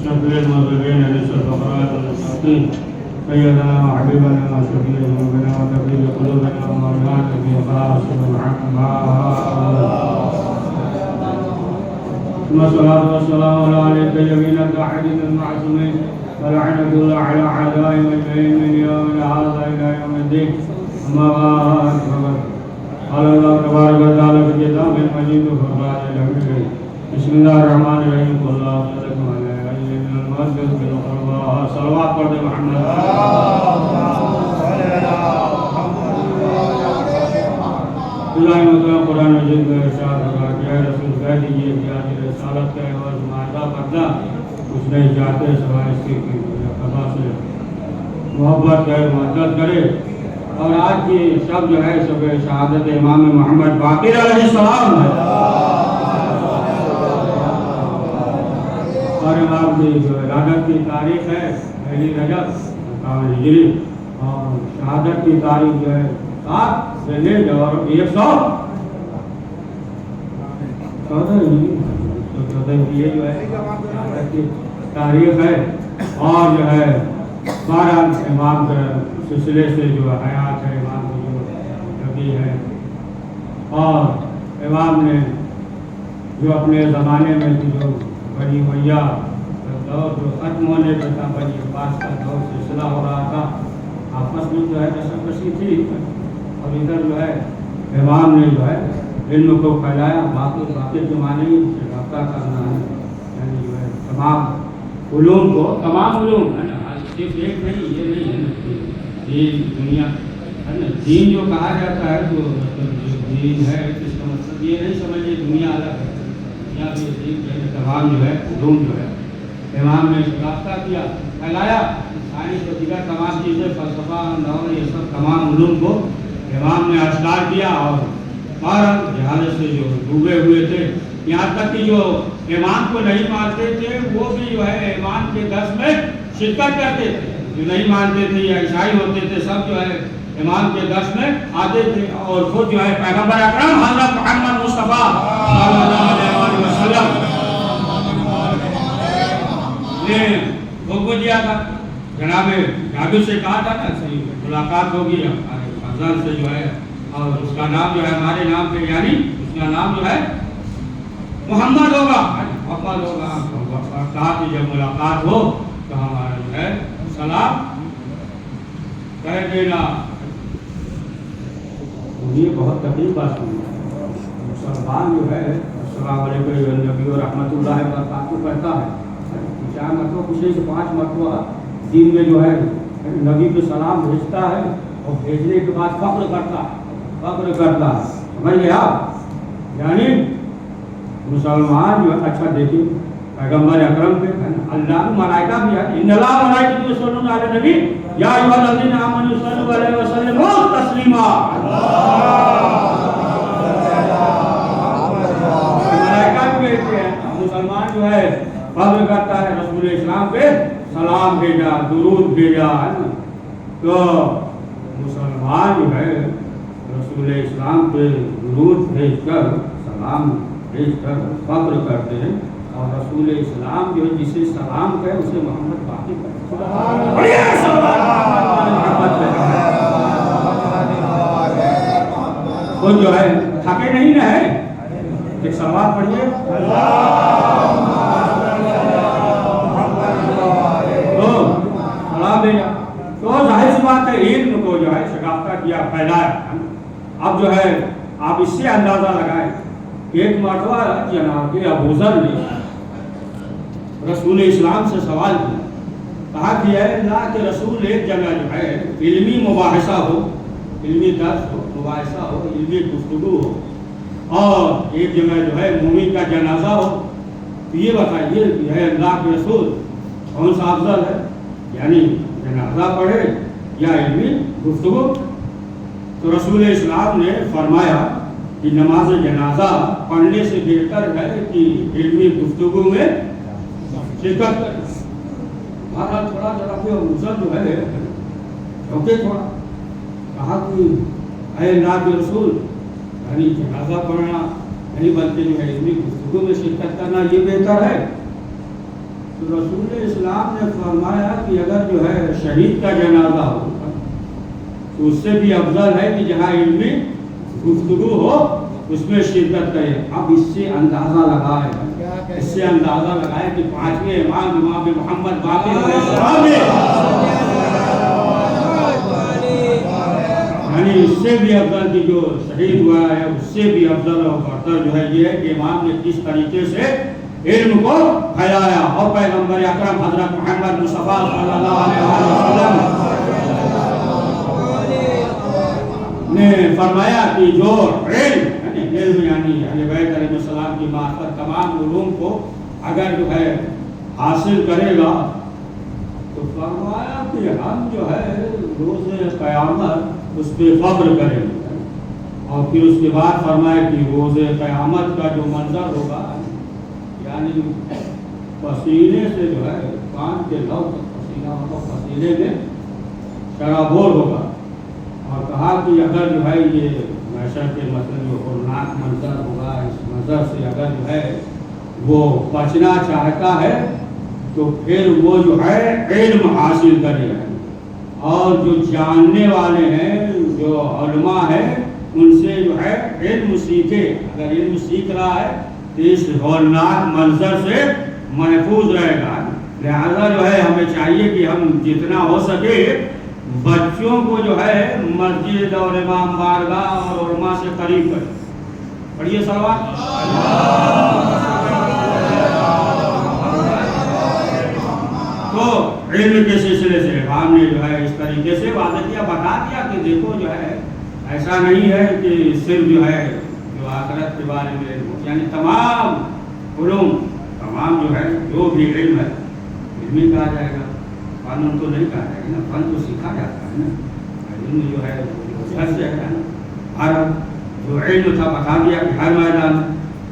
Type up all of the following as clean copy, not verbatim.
شفيع المذنبين ليس الفقراء والمساكين سيدنا وحبيبنا وشفيع ذنوبنا وطبيب قلوبنا ومولانا في خلاص ثم الصلاة والسلام عليك يمين الداعين المعصومين ولعنة الله على أعدائهم أجمعين من يوم هذا إلى يوم الدين أما بعد قال الله تبارك وتعالى في كتابه المجيد وفرقان الحميد بسم الله الرحمن الرحيم قل الله صلى على سيدنا المؤذن بالقربى صلوات پر محمد اللہ مطلب قرآن مجید میں ارشاد ہوگا کہ اے رسول کہہ دیجئے کہ آج رسالت کا عوض مادہ پردہ کچھ نہیں چاہتے سوائے اس کی قضا سے محبت کرے مدد کرے اور آج کی شب جو ہے شب شہادت امام محمد باقر علیہ السلام ہے اور امام کی جو ولادت کی تاریخ ہے پہلی رجب 51 ہجری اور شہادت کی تاریخ جو ہے 7 سے لے اور 114 یہ جو ہے شہادت کی تاریخ ہے اور جو ہے 12 امام کے سلسلے سے جو حیات ہے امام کی جو نبی ہے اور امام نے جو اپنے زمانے میں جو بنی امیہ دور جو ختم ہونے پہ تھا بنی عباس کا دور سلسلہ ہو رہا تھا آپس میں جو ہے کشمکشی تھی اور ادھر جو ہے امام نے جو ہے علم کو پھیلایا باقی زمانے سے رابطہ کرنا ہے یعنی جو ہے تمام علوم کو تمام علوم ہے نا صرف ایک نہیں یہ نہیں ہے نا دین دنیا ہے نا دین جو کہا جاتا ہے جو دین ہے اس کا مطلب یہ نہیں سمجھے دنیا الگ ہے دنیا بھی دین تمام جو ہے علوم جو ہے امام نے رابطہ کیا پھیلایا سائنس و دیگر تمام چیزیں فلسفہ اندور یہ سب تمام علوم کو امام نے آشکار کیا اور جہالت سے جو ڈوبے ہوئے تھے یہاں تک کہ جو امام کو نہیں مانتے تھے وہ بھی جو ہے امام کے درس میں شرکت کرتے تھے جو نہیں مانتے تھے یا عیسائی ہوتے تھے سب جو ہے امام کے درس میں آتے تھے اور خود جو ہے پیغمبر اکرم حضرت محمد مصطفیٰ صلی اللہ علیہ وسلم نے حکم دیا تھا جناب جابر سے کہا تھا نا ملاقات ہوگی افضل سے جو ہے اور اس کا نام جو ہے ہمارے نام پہ یعنی اس کا نام جو ہے محمد ہوگا کہا کہ جب ملاقات ہو تو ہمارا جو ہے سلام کہہ دینا یہ بہت تکلیف بات ہوئی مسلمان جو ہے السلام علیکم نبی و رحمۃ اللہ وبرکاتہ کرتا ہے 4 مرتبہ کچھ نہیں 5 مرتبہ دین میں جو ہے نبی کو سلام بھیجتا ہے اور بھیجنے کے بعد فخر کرتا ہے سمجھ گئے آپ یعنی مسلمان جو ہے اچھا دیکھیں پیغمبر اکرم پہ اللہ ملائکہ بھی ہے ان اللہ ملائکہ یصلون علی النبی یا ایھا الذین آمنوا صلوا علیہ وسلم تسلیما ملائکہ بھی کہتے ہیں مسلمان جو ہے فخر کرتا ہے رسول اسلام پہ سلام بھیجا درود بھیجا ہے نا تو مسلمان جو ہے رسول اسلام پہ درود بھیج کر سلام بھیج کر فخر کرتے ہیں اور رسول اسلام جو جسے سلام کہے اسے محمد باقی کرتے وہ جو ہے تھکے نہیں نہ ہے ایک سلوات پڑھیے تو ظاہر سی بات ہے علم کو جو ہے شگافتہ کیا پھیلایا اب جو ہے آپ اس سے اندازہ لگائیں ایک مرتبہ جناب ابو ذر نے رسول اسلام سے سوال کیا کہا کہ اے اللہ کے رسول ایک جگہ جو ہے علمی مباحثہ ہو علمی درس ہو مباحثہ ہو علمی گفتگو ہو اور ایک جگہ جو ہے مومن کا جنازہ ہو تو یہ بتائیے کہ اے اللہ کے رسول کون سا افضل ہے یعنی جنازہ پڑھے یا علمی گفتگو تو رسول اسلام نے فرمایا کہ نماز جنازہ پڑھنے سے بہتر ہے کہ علمی گفتگو میں شرکت کریں تھوڑا ذرا مسل جو ہے چوکے تھوڑا کہا کہ اے اللہ کے رسول یعنی جنازہ پڑھنا نہیں بلکہ جو ہے علمی گفتگو میں شرکت کرنا یہ بہتر ہے تو رسول اسلام نے فرمایا کہ اگر جو ہے شہید کا جنازہ ہو تو اس سے بھی افضل ہے کہ جہاں علمی گفتگو ہو اس میں شرکت کرے. اب اس سے اندازہ لگائے کہ پانچویں امام محمد باقر علیہ السلام نے یعنی اس سے بھی افضل کی جو شہید ہوا ہے اس سے بھی افضل اور برتر جو ہے یہ ہے کہ امام نے کس طریقے سے علم کو پھیلایا. اور پیغمبر اکرم حضرت محمد مصطفیٰ صلی اللہ علیہ وسلم نے فرمایا کہ جو علم یعنی اہل بیت علیہ السلام کی معرفت تمام علوم کو اگر جو ہے حاصل کرے گا تو فرمایا کہ ہم جو ہے روز قیامت اس پہ فخر کریں گے. اور پھر اس کے بعد فرمایا کہ روز قیامت کا جو منظر ہوگا یعنی پسینے سے جو ہے کان کے لو تک پسینے میں شرابور ہوگا. اور کہا کہ اگر جو ہے یہ محشر کے مطلب جو ہولناک منظر ہوگا اس منظر سے اگر جو ہے وہ بچنا چاہتا ہے تو پھر وہ جو ہے علم حاصل کرے گا. اور جو جاننے والے ہیں جو علماء ہیں ان سے جو ہے علم سیکھے. اگر علم سیکھ رہا ہے تو اس ہولناک منظر سے محفوظ رہے گا. لہذا جو ہے ہمیں چاہیے کہ ہم جتنا ہو سکے بچوں کو جو ہے مسجد اور امام بارگاہ اور علماء سے قریب کریں. پڑھیے صلوات. تو علم کے سلسلے سے امام نے جو ہے اس طریقے سے واضح کیا بتا دیا کہ دیکھو جو ہے ایسا نہیں ہے کہ صرف جو ہے جو آخرت کے بارے میں یعنی تمام علوم تمام جو ہے جو بھی علم ہے علمی کہا جائے گا. قانون تو نہیں کہا جائے گا نا, فن تو سیکھا جاتا ہے نا. علم جو ہے گھر سے ہے نا. ہر جو علم تھا بتا دیا کہ ہر میدان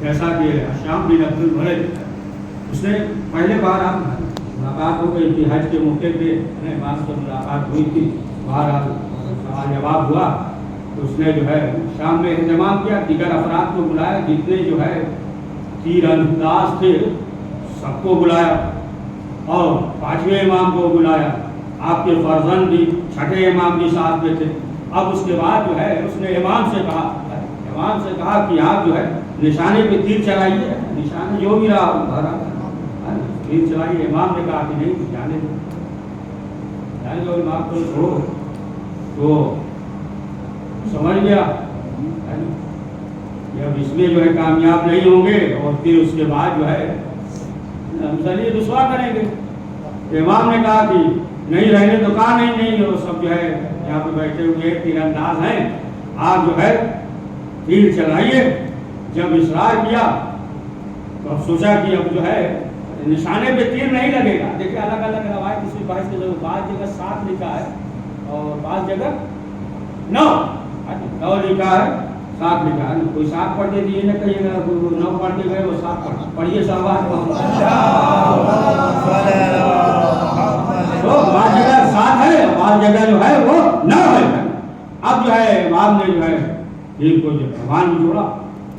جیسا کہ شام بن عبد الولید اس نے پہلے بار آپ ملاقات ہو گئی تھی حج کے موقع پہ بعض سے ملاقات ہوئی تھی. باہر سوال جواب ہوا تو اس نے جو ہے شام میں اہتمام کیا. دیگر افراد کو بلایا جتنے جو ہے تیر انداز تھے سب کو بلایا اور پانچویں امام کو بلایا. آپ کے فرزند بھی چھٹے امام بھی ساتھ میں تھے. اب اس کے بعد جو ہے اس نے امام سے کہا کہ آپ جو ہے نشانے پہ تیر چلائیے. نشانے جو بھی رہا تیر چلائیے. امام نے کہا کہ نہیں جانے دو امام کو چھوڑو. تو سمجھ گیا کہ اب اس میں جو ہے کامیاب نہیں ہوں گے اور پھر اس کے بعد جو ہے ہم چلیے رسوا کریں گے. امام نے کہا کہ نہیں رہنے تو کہا نہیں وہ سب جو ہے یہاں پہ بیٹھے ہوئے تیر انداز ہیں آپ جو ہے تیر چلائیے. جب اصرار کیا تو اب سوچا کہ اب جو ہے نشانے پہ تیر نہیں لگے گا. دیکھیے الگ الگ روایت کسی باعث کے ضرور بعض جگہ 7 لکھا ہے اور بعض جگہ 9 لکھا ہے 7 لکھا ہے. کوئی 7 پڑھ دے دیے نہ کہیے گا 9 پڑھ کے گئے وہ 7 پڑھیے سوال. تو بعض جگہ 7 ہے بعض جگہ جو ہے وہ 9 ہے. اب جو ہے امام نے جو ہے تیر کو جو کمان میں جوڑا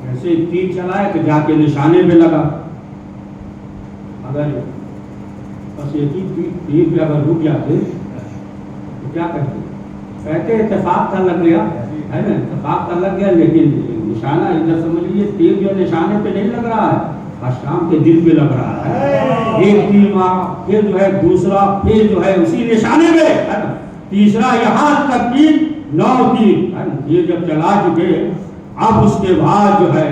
ایسے تیر چلائے تو جا کے نشانے پہ لگا. اگر بس یہ تیر پہ اگر رک جاتے تو کیا کہتے اتفاق کا لگ گیا ہے نا. اتفاق کا لگ گیا لیکن نشانہ ادھر سمجھ لیجیے تیر جو نشانے پہ نہیں لگ رہا ہے شام کے دل پہ لگ رہا ہے. ایک تیر مارا پھر جو ہے دوسرا پھر جو ہے اسی نشانے پہ تیسرا یہاں تک کی 9 تیر یہ جب چلا چکے اب اس کے بعد جو ہے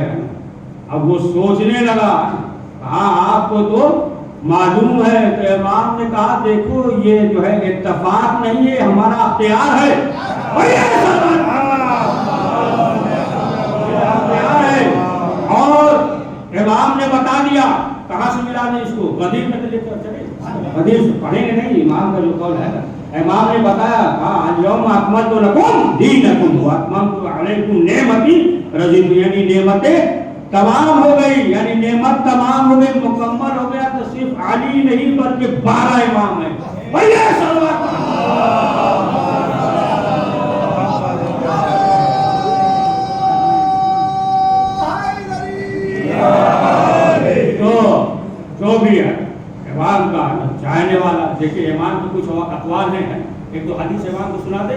اب وہ سوچنے لگا. کہا آپ کو تو معلوم ہے. تو امام نے کہا دیکھو یہ جو ہے اتفاق نہیں ہے ہمارا اختیار ہے. اور امام نے بتا دیا کہاں سے ملا نے اس کو غدیر میں لے کر چلے غدیر سے پڑھیں گے نہیں. امام کا جو قول ہے امام نے بتایا کہا اليوم اکملت لکم دینکم واتممت علیکم نعمتی رضیت یعنی نعمتیں تمام ہو گئی یعنی نعمت تمام ہو گئی مکمل ہو گیا. تو صرف علی نہیں بلکہ 12 امام ہیں. تو جو بھی ہے امام کا چاہنے والا. دیکھیے امام کے کچھ اقوال ہیں. ایک تو حدیث امام کو سنا دے.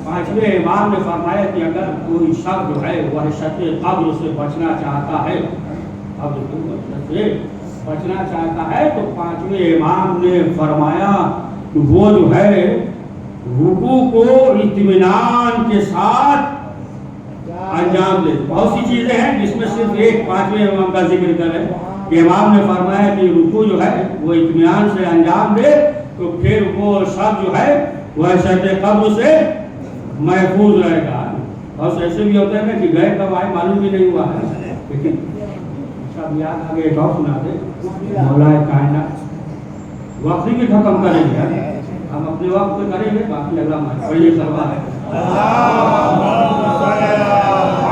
پانچویں امام نے فرمایا کہ اگر کوئی شخص جو ہے وحشت قبر سے بچنا چاہتا ہے، قبر کی وحشت سے بچنا چاہتا ہے، تو پانچویں امام نے فرمایا کہ وہ جو ہے رکوع کو اطمینان کے ساتھ انجام دے. بہت سی چیزیں ہیں جس میں صرف ایک پانچویں امام کا ذکر کریں کہ امام نے فرمایا کہ رکوع جو ہے وہ اطمینان سے انجام دے، تو پھر وہ شخص جو ہے وحشت قبر سے محفوظ رہے گا. بہت ایسے بھی ہوتے ہیں کہ گئے کب آئے معلوم بھی نہیں ہوا ہے. لیکن سب یاد آگے ایک اور سنا دے. مولا کائنات وقت بھی ختم کریں گے، ہم اپنے وقت پہ کریں گے، باقی اللہ پڑھیے سلوات ہے.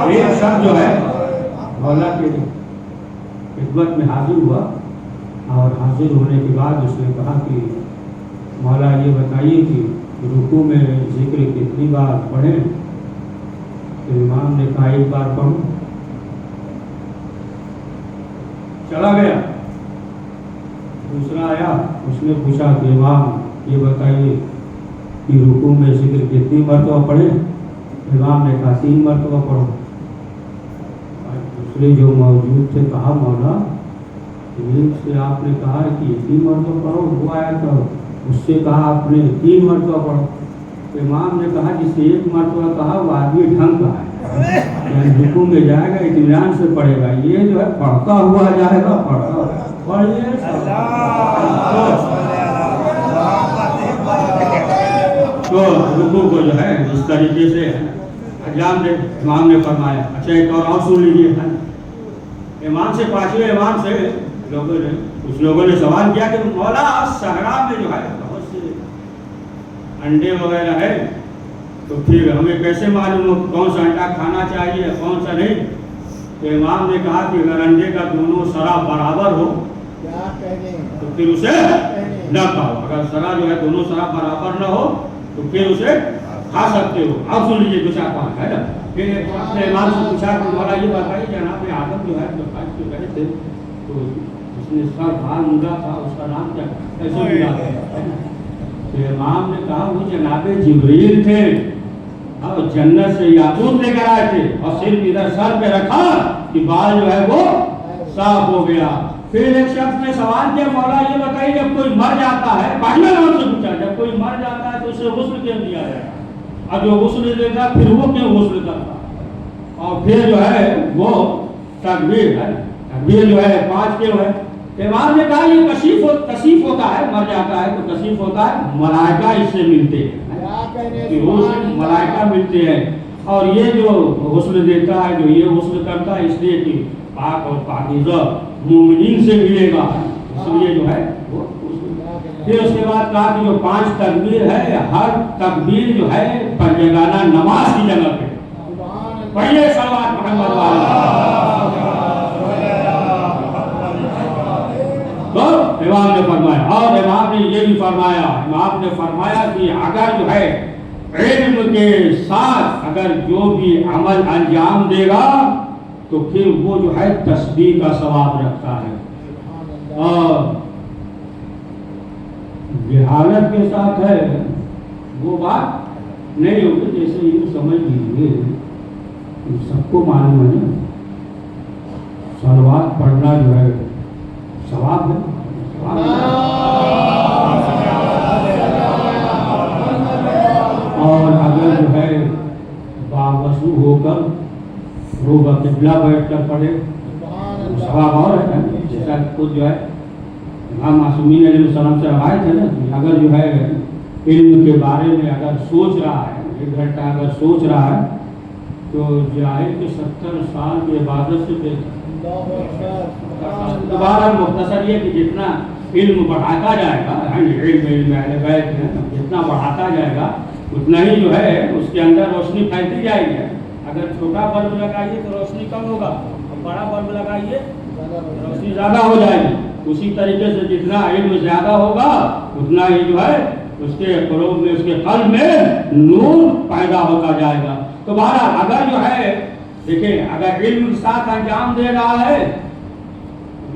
ایک شخص جو ہے مولا کے خدمت میں حاضر ہوا، اور حاضر ہونے کے بعد اس نے کہا کہ مولا یہ بتائیے کہ رکوع میں ذکر کتنی بار پڑھیں؟ تو امام نے کہا ایک بار پڑھوں. چلا گیا. دوسرا آیا، اس نے پوچھا کہ امام یہ بتائیے کہ رکوع میں ذکر کتنی مرتبہ پڑھیں؟ امام نے کہا 3 مرتبہ پڑھو. دوسرے جو موجود تھے کہا مولا ایک سے آپ نے کہا کہ 3 مرتبہ پڑھو، وہ آیا تو اس سے کہا آپ نے 3 مرتبہ پڑھو. امام نے کہا جس سے 1 مرتبہ کہا وہ آدمی ڈھنگ کا ہے، یعنی رکوع میں جائے گا اطمینان سے پڑھے گا. یہ جو ہے پڑھتا ہوا جائے گا، پڑھتا پڑھیے. تو رکوع کو جو ہے اس طریقے سے انجام دے امام نے فرمایا. اچھا ایک اور سن لیجیے. امام سے پانچویں امام سے کچھ لوگوں نے سوال کیا کہ مولا صحرا میں جو ہے بہت سے انڈے وغیرہ ہے، تو پھر ہمیں کیسے معلوم ہو کون سا انڈا کھانا چاہیے کون سا نہیں؟ تو امام نے کہا کہ اگر انڈے کا دونوں سرا برابر ہو تو پھر اسے نہ کھاؤ. اگر سرا جو ہے دونوں سرا برابر نہ ہو تو پھر اسے کھا سکتے ہو. اب سن لیجیے 2-4 ہے نا. پھر اپنے امام سے پوچھا کہ مولا یہ بتائیے جناب آدم جو ہے جو خاص کے گئے تھے تو اس نے سر بھار ملا تھا، اس کا نام کیا کیسے ملا تھا؟ تو امام نے کہا وہ جناب جبریل تھے، اور جنت سے یاقوت لے کر آئے تھے، اور صرف ادھر سر پہ رکھا کہ بال جو ہے وہ صاف ہو گیا. پھر ایک شخص نے سوال کیا مولا یہ بتائیے جب کوئی مر جاتا ہے، پہلے نام سے پوچھا جب کوئی مر جاتا ہے تو اسے غسل کیوں دیا جائے گا؟ اور جو غسل دیتا پھر وہ کیوں غسل کرتا؟ اور پھر جو ہے وہ تکبیر ہے، تکبیر جو ہے 5 کیوں ہے؟ امام نے کہا یہ کشیف ہوتا ہے، مر جاتا ہے تو کشیف ہوتا ہے، ملائکہ اس سے ملتے ہیں، ملائکہ ملتے ہیں. اور یہ جو غسل دیتا ہے، جو یہ غسل کرتا ہے، اس لیے کہ پاک اور پاکیزہ مومنین سے ملے گا، اس لیے جو ہے وہ. پھر اس کے بعد کہا کہ جو 5 تکبیر ہے، ہر تکبیر جو ہے پنجگانہ نماز کی جگہ پہ پڑھیے صلوات محمد والے. تو امام نے فرمایا، اور امام نے یہ بھی فرمایا، امام نے فرمایا کہ اگر جو ہے علم کے ساتھ اگر جو بھی عمل انجام دے گا تو پھر وہ جو ہے تسبیح کا ثواب رکھتا ہے. اور جہالت کے ساتھ ہے وہ بات نہیں ہوگی. جیسے یہ سمجھ لیجیے سب کو معلوم ہے نا صلوات پڑھنا جو ہے ثواب ہے. اور اگر جو ہے باوضو ہو کر رو قبلہ بیٹھ کر پڑھے ثواب اور ہے. جیسا خود جو ہے امام معصومین علیہ السلام سے روایت ہے نا، اگر جو ہے علم کے بارے میں اگر سوچ رہا ہے 1 گھنٹہ اگر سوچ رہا ہے تو جاہل کے 70 سال کی عبادت سے بہتر. دوبارہ مختصر یہ کہ جتنا علم بڑھاتا جائے گا، علم اہل بیت ہے، جتنا بڑھاتا جائے گا اتنا ہی جو ہے اس کے اندر روشنی پھیلتی جائے گی. اگر چھوٹا بلب لگائیے تو روشنی کم ہوگا، اور بڑا بلب لگائیے روشنی زیادہ ہو جائے گی. اسی طریقے سے جتنا علم زیادہ ہوگا اتنا ہی جو ہے اس کے قلوب میں، اس کے قلب میں نور پیدا ہوتا جائے گا. تو بہرحال اگر جو ہے دیکھیں اگر علم کے ساتھ انجام دے رہا ہے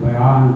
بیان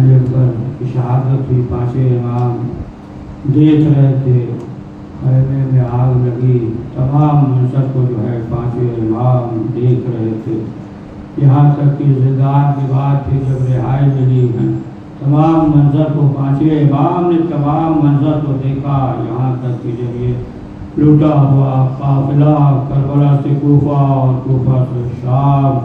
علی اکبر کی شہادت ہوئی، پانچویں امام دیکھ رہے تھے، خیمے میں آگ لگی، تمام منظر کو جو ہے پانچویں امام دیکھ رہے تھے، یہاں تک کہ زندان کے بعد پھر جب رہائی ملی ہے، تمام منظر کو پانچویں امام نے تمام منظر کو دیکھا، یہاں تک کہ جب یہ لوٹا ہوا قافلہ کربلا سے کوفہ اور کوفہ سے شام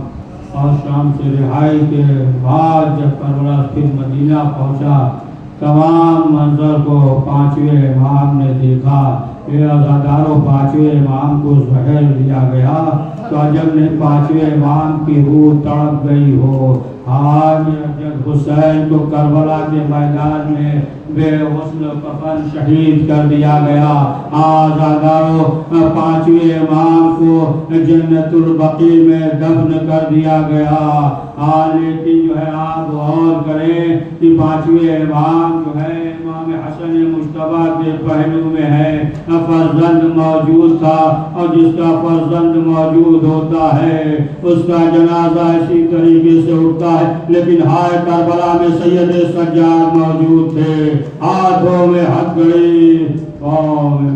اور شام سے رہائی کے بعد جب کربلا پھر مدینہ پہنچا، تمام منظر کو پانچویں امام نے دیکھا، یہ عزاداروں پانچویں امام کو زہر دیا گیا تو جب نے پانچویں امام کی روح تڑپ گئی ہو، آج جب حسین کو کربلا کے میدان میں بے غسل و کفن شہید کر دیا گیا، عزاداروں پانچویں امام کو جنت البقیع میں دفن کر دیا گیا، لیکن جو ہے آپ غور کریں کہ پانچویں امام جو ہے امام حسن مجتبیٰ کے پہلو میں ہے، فرزند موجود تھا، اور جس کا فرزند موجود ہوتا ہے اس کا جنازہ اسی طریقے سے اٹھتا ہے، لیکن ہائے کربلا میں سید سجاد موجود تھے، ہاتھوں میں ہتھ گڑی، پاؤں میں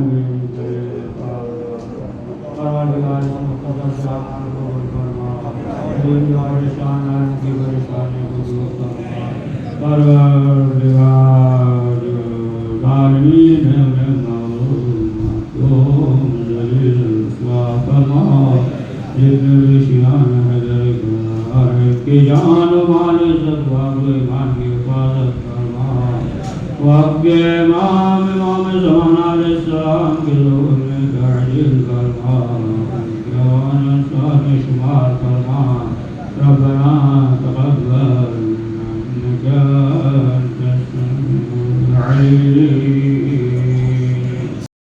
جان مال ستواب ایمان کی حفاظت فرما، وقت امام زمان علیہ السلام کے ظہور میں تعجیل فرما، جوان انسان شمار فرما، ربنا